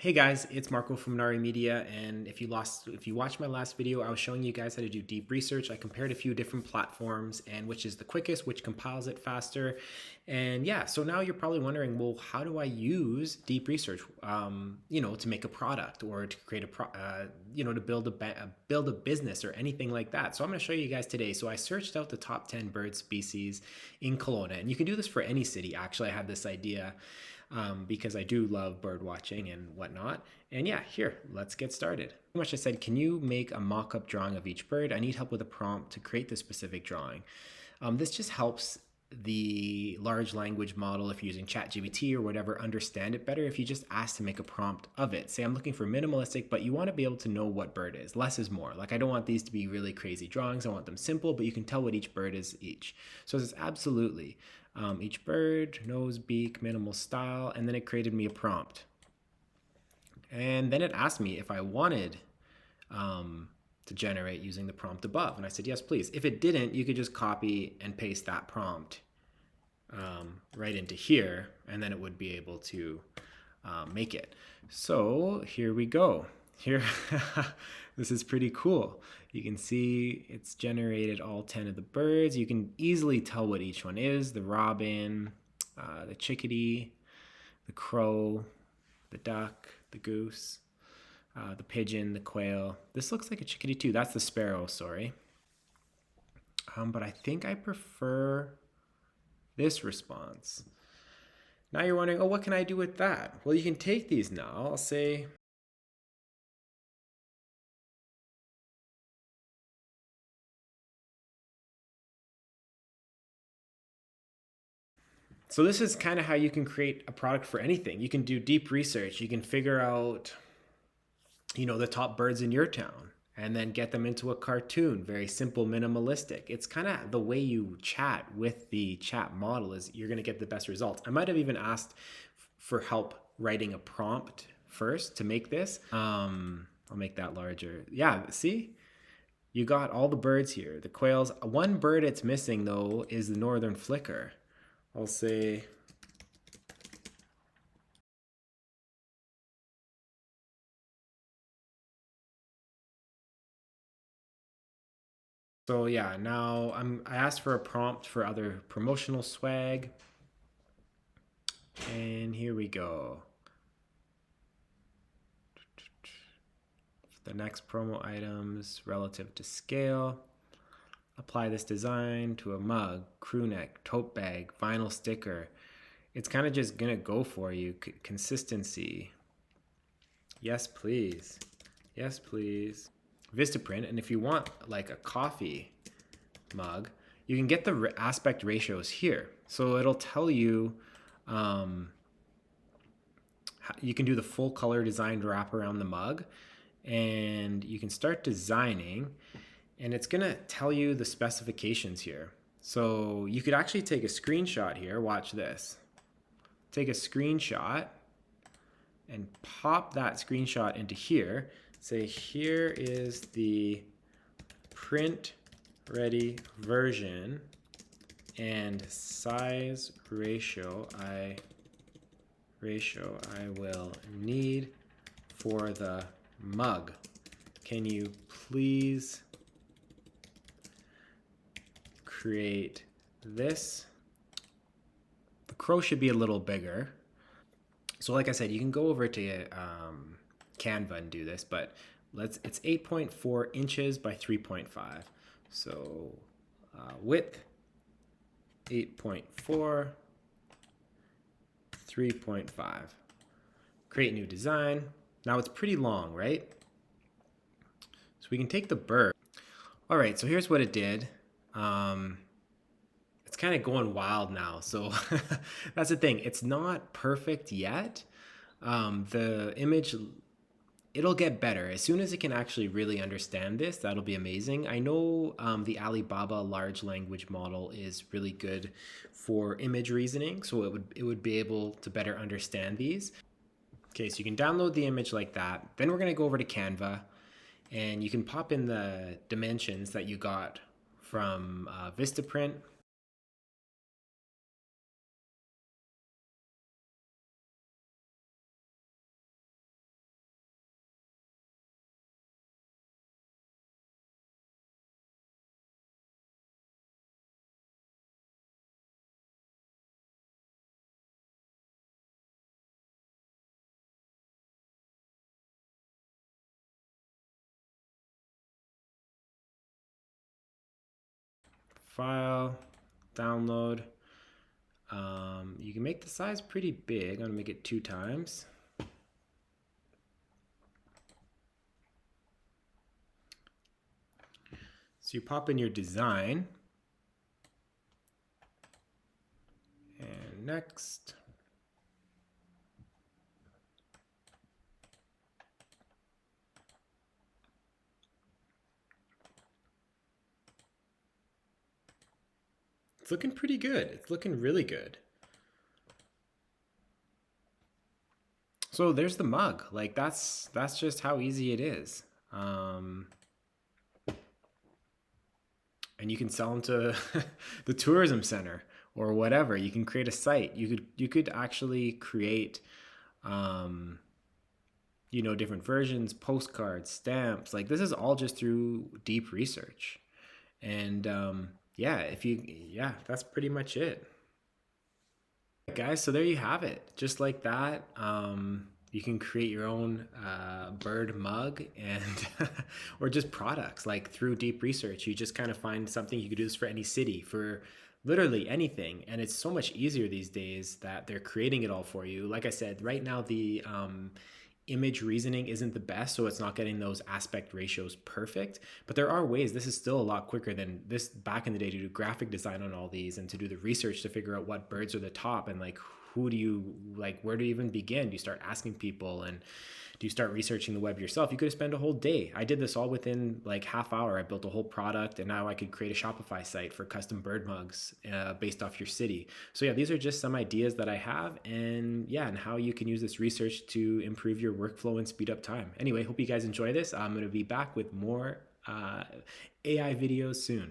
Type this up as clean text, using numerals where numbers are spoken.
Hey guys, it's Marco from Nari Media, and if you watched my last video, I was showing you guys how to do deep research. I compared a few different platforms and which is the quickest, which compiles it faster. And yeah, so now you're probably wondering, well, how do I use deep research, to make a product or to create to build a business or anything like that. So I'm going to show you guys today. So I searched out the top 10 bird species in Kelowna, and you can do this for any city. Actually, I had this idea because I do love bird watching and whatnot. And yeah, here, let's get started. Pretty much I said, can you make a mock-up drawing of each bird? I need help with a prompt to create the specific drawing. This just helps the large language model, if you're using ChatGPT or whatever, understand it better if you just ask to make a prompt of it. Say I'm looking for minimalistic, but you want to be able to know what bird is. Less is more. Like I don't want these to be really crazy drawings. I want them simple, but you can tell what each bird is each. So it's absolutely each bird, nose, beak, minimal style, and then it created me a prompt. And then it asked me if I wanted to generate using the prompt above. And I said, yes, please. If it didn't, you could just copy and paste that prompt right into here, and then it would be able to make it. So here we go. Here, this is pretty cool. You can see it's generated all 10 of the birds. You can easily tell what each one is: the robin, the chickadee, the crow, the duck, the goose, the pigeon, the quail. This looks like a chickadee too. That's the sparrow, sorry. But I think I prefer this response. Now you're wondering, oh, what can I do with that? Well, you can take these now. I'll say, so this is kind of how you can create a product for anything. You can do deep research. You can figure out, the top birds in your town and then get them into a cartoon. Very simple, minimalistic. It's kind of the way you chat with the chat model is you're going to get the best results. I might have even asked for help writing a prompt first to make this. I'll make that larger. Yeah, see? You got all the birds here. The quails. One bird it's missing, though, is the northern flicker. I'll say... So yeah, now I asked for a prompt for other promotional swag. And here we go. The next promo items relative to scale. Apply this design to a mug, crew neck, tote bag, vinyl sticker. It's kind of just gonna go for you. Consistency. Yes, please. Yes, please. Vistaprint, and if you want like a coffee mug, you can get the aspect ratios here. So it'll tell you, you can do the full color design wrap around the mug, and you can start designing, and it's gonna tell you the specifications here. So you could actually take a screenshot here. Watch this. Take a screenshot and pop that screenshot into here. Say, here is the print ready version and size ratio I will need for the mug. Can you please create this? The crow should be a little bigger. So like I said, you can go over to Canva and do this, but it's 8.4 inches by 3.5. So width 8.4, 3.5. Create new design. Now it's pretty long, right? So we can take the bird. All right, so here's what it did. It's kind of going wild now. So that's the thing. It's not perfect yet. The image, it'll get better. As soon as it can actually really understand this, that'll be amazing. I know the Alibaba large language model is really good for image reasoning, so it would be able to better understand these. Okay, so you can download the image like that. Then we're gonna go over to Canva, and you can pop in the dimensions that you got from Vistaprint. file, download. You can make the size pretty big. I'm gonna make it 2 times. So you pop in your design, and next. It's looking pretty good. It's looking really good. So there's the mug. Like that's just how easy it is. And you can sell them to the tourism center or whatever. You can create a site. You could actually create different versions, postcards, stamps. Like this is all just through deep research. And yeah, that's pretty much it. Guys, so there you have it. Just like that, you can create your own bird mug and or just products like through deep research. You just kind of find something. You could do this for any city, for literally anything, and it's so much easier these days that they're creating it all for you. Like I said, right now the image reasoning isn't the best, so it's not getting those aspect ratios perfect, but there are ways. This is still a lot quicker than this back in the day to do graphic design on all these and to do the research to figure out what birds are the top and like who do you like, where do you even begin? Do you start asking people, and do you start researching the web yourself? You could spend a whole day. I did this all within like half hour. I built a whole product, and now I could create a Shopify site for custom bird mugs based off your city. So yeah, these are just some ideas that I have, and yeah, and how you can use this research to improve your workflow and speed up time. Anyway, hope you guys enjoy this. I'm going to be back with more AI videos soon.